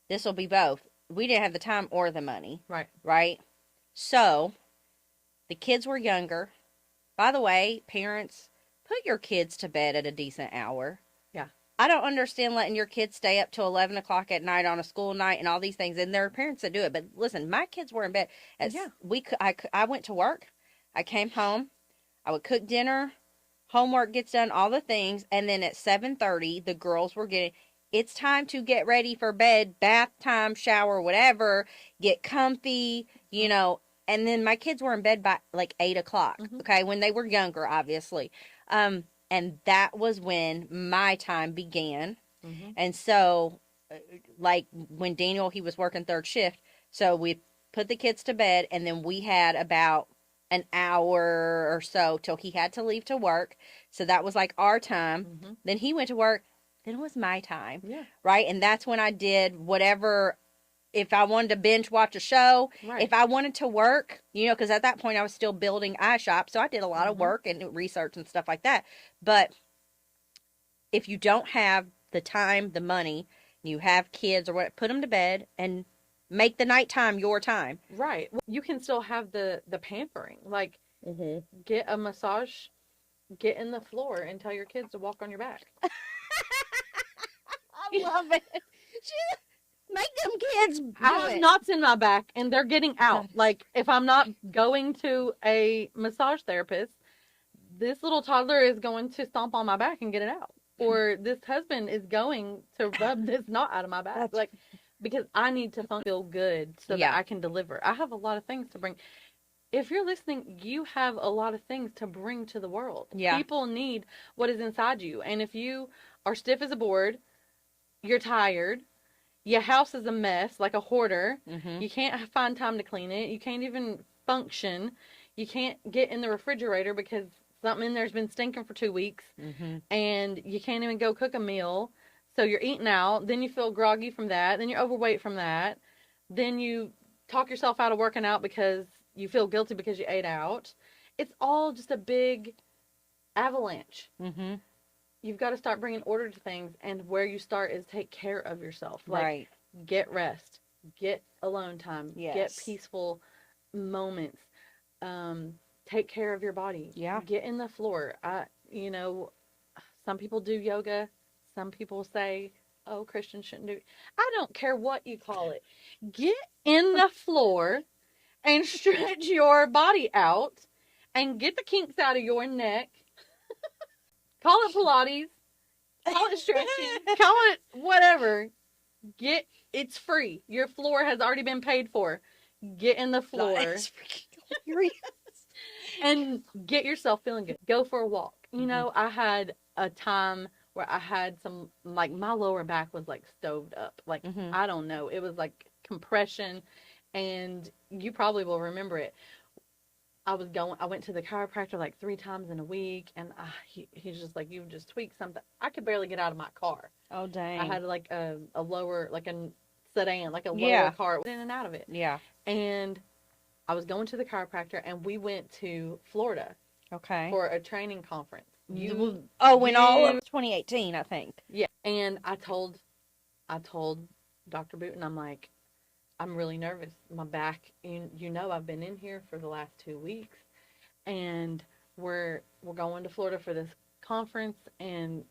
this will be both. We didn't have the time or the money. Right. Right? So, the kids were younger. By the way, parents, put your kids to bed at a decent hour. Yeah. I don't understand letting your kids stay up till 11 o'clock at night on a school night and all these things. And there are parents that do it. But listen, my kids were in bed. I went to work. I came home. I would cook dinner. Homework gets done, all the things. And then at 7:30, the girls were getting, it's time to get ready for bed, bath time, shower, whatever, get comfy, and then my kids were in bed by like 8 o'clock, okay, when they were younger, obviously. And that was when my time began. And so, like when Daniel, he was working third shift, so we put the kids to bed, and then we had about an hour or so till he had to leave to work. So that was like our time. Mm-hmm. Then he went to work. Then it was my time. Yeah. Right. And that's when I did whatever. If I wanted to binge watch a show, Right. if I wanted to work, because at that point I was still building iShop. So I did a lot of Mm-hmm. work and research and stuff like that. But if you don't have the time, the money, you have kids or what, put them to bed and make the nighttime your time. Right. Well, you can still have the pampering. Like, Mm-hmm. get a massage, get in the floor, and tell your kids to walk on your back. I love it. Make them kids do I have it. knots in my back, and they're getting out. Like, if I'm not going to a massage therapist, this little toddler is going to stomp on my back and get it out. Or this husband is going to rub this knot out of my back. That's- Like, because I need to feel good so Yeah. that I can deliver. I have a lot of things to bring. If you're listening, you have a lot of things to bring to the world. Yeah. People need what is inside you. And if you are stiff as a board, you're tired, your house is a mess, like a hoarder, Mm-hmm. you can't find time to clean it, you can't even function, you can't get in the refrigerator because something in there's been stinking for 2 weeks, Mm-hmm. and you can't even go cook a meal, so you're eating out, then you feel groggy from that, then you're overweight from that, then you talk yourself out of working out because you feel guilty because you ate out. It's all just a big avalanche. Mm-hmm. You've got to start bringing order to things, and where you start is take care of yourself. Like, Right. get rest, get alone time, Yes. get peaceful moments, take care of your body. Yeah. Get in the floor. Some people do yoga. Some people say, oh, Christians shouldn't do it. I don't care what you call it. Get in the floor and stretch your body out and get the kinks out of your neck. Call it Pilates. Call it stretching. Call it whatever. It's free. Your floor has already been paid for. Get in the floor. It's freaking hilarious. And get yourself feeling good. Go for a walk. Mm-hmm. I had a time where I had some, like, my lower back was like stoved up. Like, Mm-hmm. I don't know. It was like compression, and you probably will remember it. I went to the chiropractor like 3 times in a week, and he's just like, you just tweaked something. I could barely get out of my car. Oh, dang. I had like a lower, like a sedan, like a Yeah. lower car, in and out of it. Yeah. And I was going to the chiropractor, and we went to Florida Okay. for a training conference. In all of 2018, I think. Yeah. And I told Dr. Booten, I'm like, I'm really nervous. My back, I've been in here for the last 2 weeks, and we're going to Florida for this conference, and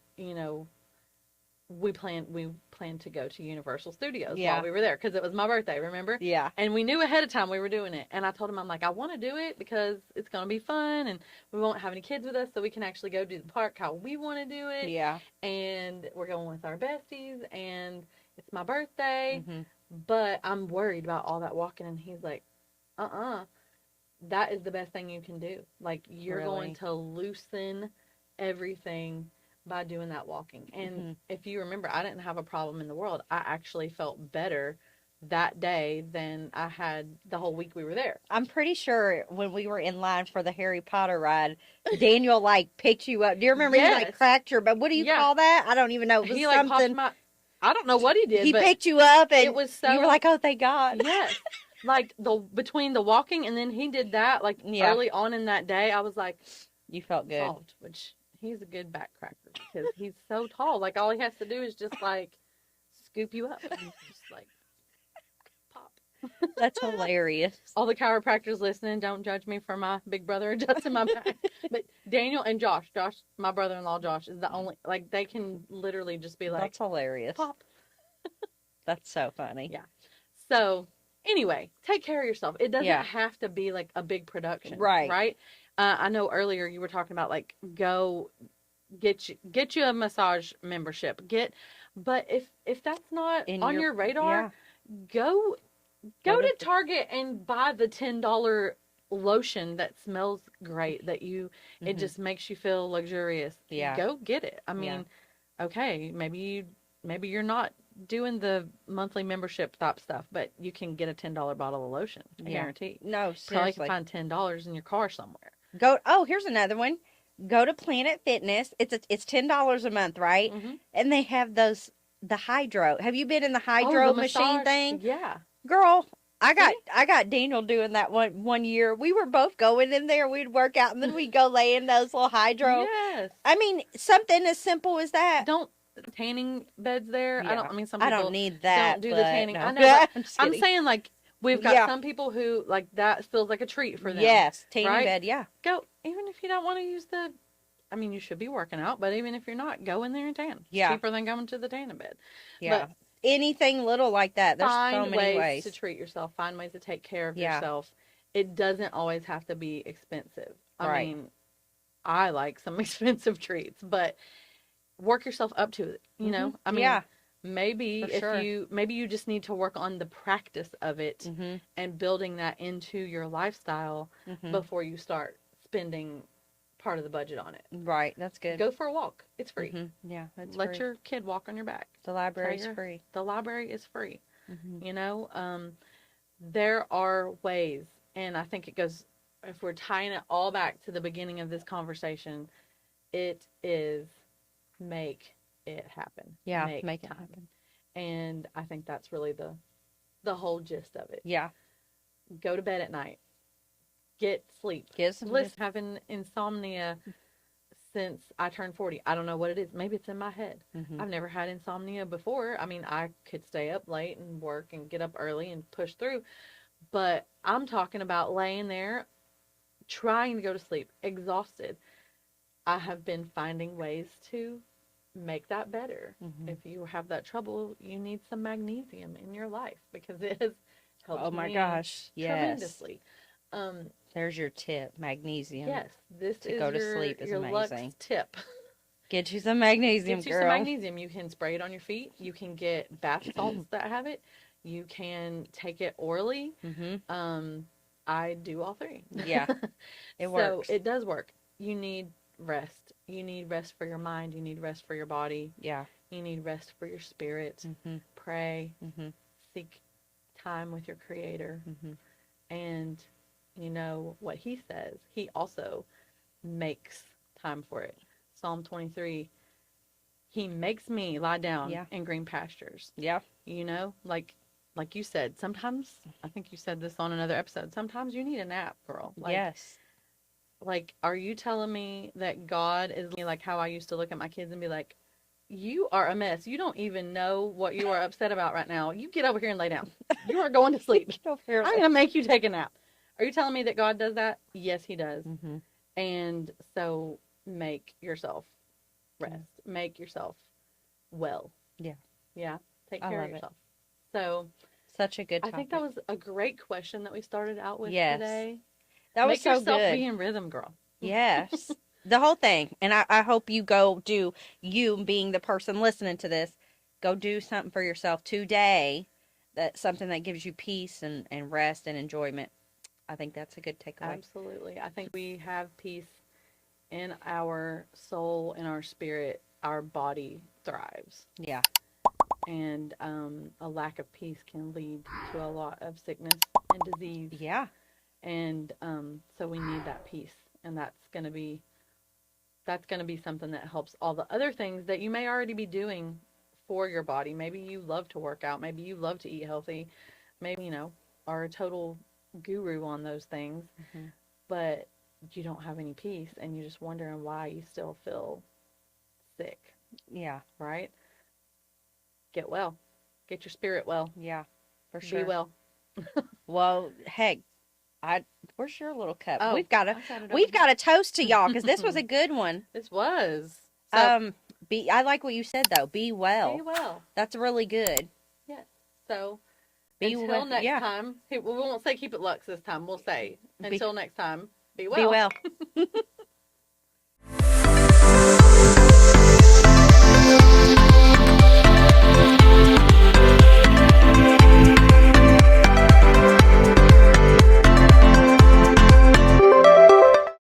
we plan to go to Universal Studios while we were there because it was my birthday, remember? Yeah. And we knew ahead of time we were doing it. And I told him, I'm like, I want to do it because it's going to be fun, and we won't have any kids with us, so we can actually go do the park how we want to do it. Yeah. And we're going with our besties, and it's my birthday, Mm-hmm. but I'm worried about all that walking. And he's like, that is the best thing you can do. Like, you're going to loosen everything by doing that walking. And if you remember, I didn't have a problem in the world. I actually felt better that day than I had the whole week we were there. I'm pretty sure when we were in line for the Harry Potter ride, Daniel picked you up. Do you remember he cracked your, but what do you call that? I don't even know. It was He something. popped I don't know what he did. He picked you up, and it was so, you were like, "Oh, thank God!" Yes, like between the walking and then he did that early on in that day. I was like, you felt good. Solved, which he's a good back cracker because he's so tall. Like, all he has to do is just scoop you up and just pop. That's hilarious. All the chiropractors listening, don't judge me for my big brother adjusting my back. But Daniel and Josh, my brother-in-law Josh, is the only, they can literally just be like, that's hilarious. Pop. That's so funny. Yeah. So anyway, take care of yourself. It doesn't have to be a big production. Right. I know earlier you were talking about go get you a massage membership. But if that's not on your radar, go to Target and buy the $10 lotion that smells great, that it just makes you feel luxurious. Yeah. Go get it. I mean, okay, maybe you're not doing the monthly membership type stuff, but you can get a $10 bottle of lotion. I Yeah. guarantee. No, Probably can seriously. find $10 in your car somewhere. Here's another one. Go to Planet Fitness. It's $10 a month, right? Mm-hmm. And they have the hydro. Have you been in the Oh, hydro the machine massage. thing? Yeah. Girl, See? I got Daniel doing that one year. We were both going in there. We'd work out and then we'd go lay in those little hydro. Yes. I mean, something as simple as that. Don't tanning beds there. Yeah. I mean, some I people don't need that. don't do the but tanning. no. I know, but I'm just I'm kidding. saying like we've got Yeah. some people who like that feels like a treat for them. Yes, tanning right? bed. Yeah. Go, even if you don't want to use the, I mean, you should be working out, but even if you're not, go in there and tan. It's Yeah. cheaper than going to the tanning bed. Yeah. But anything little like that. There's find so many ways to treat yourself. Find ways to take care of Yeah. yourself. It doesn't always have to be expensive. I mean, I like some expensive treats, but work yourself up to it. You know, I mean, yeah. maybe For if sure. maybe you just need to work on the practice of it Mm-hmm. and building that into your lifestyle Mm-hmm. before you start spending part of the budget on it. Right. That's good. Go for a walk. It's free. Mm-hmm. Yeah. That's Let free. your kid walk on your back. The library's Tell your- free. The library is free. Mm-hmm. You know, there are ways, and I think it goes, if we're tying it all back to the beginning of this conversation, it is make it happen. Yeah. Make it time. happen. And I think that's really the whole gist of it. Yeah. Go to bed at night. Get sleep. Get some Listen, having insomnia since I turned 40. I don't know what it is. Maybe it's in my head. Mm-hmm. I've never had insomnia before. I mean, I could stay up late and work and get up early and push through. But I'm talking about laying there, trying to go to sleep, exhausted. I have been finding ways to make that better. Mm-hmm. If you have that trouble, you need some magnesium in your life because it has helped Oh my me gosh. Yes. tremendously. There's your tip. Magnesium. Yes, this To is go to your, sleep is your Luxe amazing. tip. Get you some magnesium, Get you girl. some magnesium. You can spray it on your feet. You can get bath salts that have it. You can take it orally. Mm-hmm. I do all three. Yeah. It works. So it does work. You need rest. You need rest for your mind. You need rest for your body. Yeah. You need rest for your spirit. Mm-hmm. Pray. Mm-hmm. Seek time with your Creator. Mm-hmm. And you know what He says. He also makes time for it. Psalm 23. He makes me lie down in green pastures. Yeah. You know, like you said, sometimes, I think you said this on another episode, sometimes you need a nap, girl. Like, yes. Like, are you telling me that God is like how I used to look at my kids and be like, you are a mess. You don't even know what you are upset about right now. You get over here and lay down. You are going to sleep. Get over here. I'm going to make you take a nap. Are you telling me that God does that? Yes, He does. Mm-hmm. And so make yourself rest. Make yourself well. Yeah. Yeah. Take care of love it. yourself. So Such a good topic. I think that was a great question that we started out with Yes. today. That was Make so yourself good. be in rhythm, girl. Yes. The whole thing. And I hope you go do, you being the person listening to this, go do something for yourself today. That's something that gives you peace and rest and enjoyment. I think that's a good takeaway. Absolutely. I think we have peace in our soul, in our spirit. Our body thrives. Yeah. And a lack of peace can lead to a lot of sickness and disease. Yeah. And so we need that peace. And that's going to be something that helps all the other things that you may already be doing for your body. Maybe you love to work out. Maybe you love to eat healthy. Maybe, you know, are a total guru on those things. Mm-hmm. But you don't have any peace and you're just wondering why you still feel sick. Yeah. Right? Get well. Get your spirit well. Yeah. For sure. Be well. Well, heck, where's your little cup? Oh, we've got a toast to y'all because this was a good one. This was. So, I like what you said though. Be well. be well. That's really good. Yes. So Be until well. next Yeah. time, we won't say keep it Lux this time. We'll say until next time, be well. Be well.